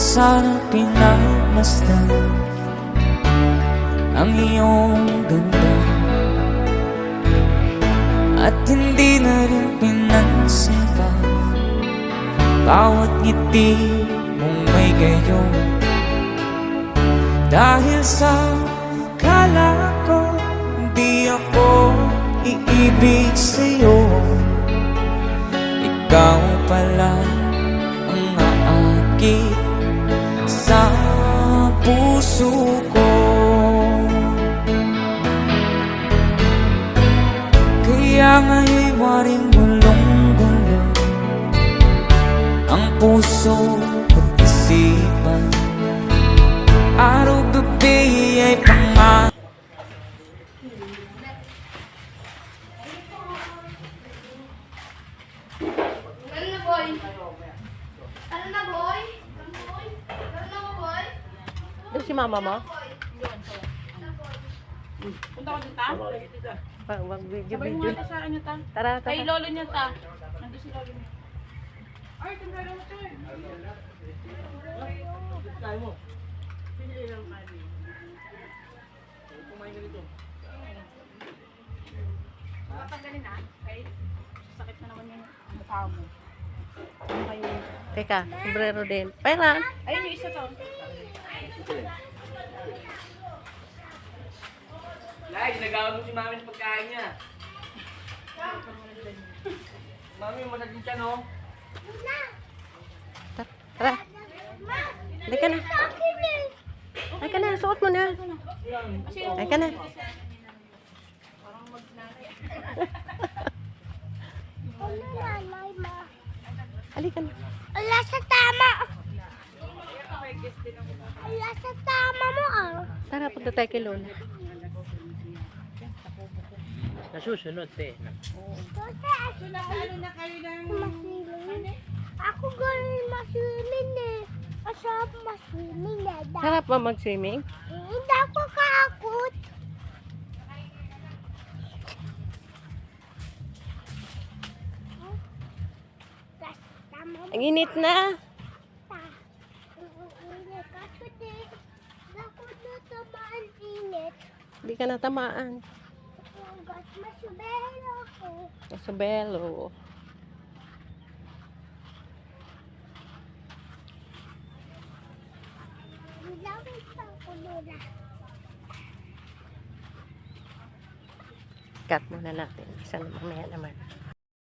sa pinagmasdan ang iyong ganda, at hindi na rin pinansin pa bawat ngiti mong may gayon. Dahil sa kala ko di ako iibig sa'yo, ikaw pala ang aakit sa puso ko. Kaya nga'y waring gulong-gulo ang puso at isipan, araw-gabi ay pangarap. Ano na, boy? Ano na, boy? Ano na, boy? Ito si mama mo? Punta ko dito, ta? Mag-video-video. Sabay mo ata sa ano, ta? Tara, Kay tara. lolo niya, ta. Nandun si lolo niya. Ay, tumara mo ito eh. Kaya mo. Pinili lang kami. Kumain ka dito. Matanggalin na. Kay sakit na naman yung mukha mo. Ano kayo? Teka, sombrero din. Pera. Ayun yung isa to. Lai, ginagawa mo si mami ng pagkain niya. Mami, masagin siya, no? Tara. Halika na. Halika na, suot mo na. Halika na. Halika na. Ala sa tama. Ala sa tama mo, ah. Tara, punta tayo kay Lola. Nasusunod, te. Ano na kayo ng... Masiling. Ako galing masiling eh. Masarap masiling eh. Sarap ba mag-swimming? Hindi ako kakot. Ang init na. Ako na tamaan init. Hindi ka natamaan. Hanggat masubero ako. Sa belo. Hilawin pa ako nila. Cut muna natin. Isa na mamaya naman.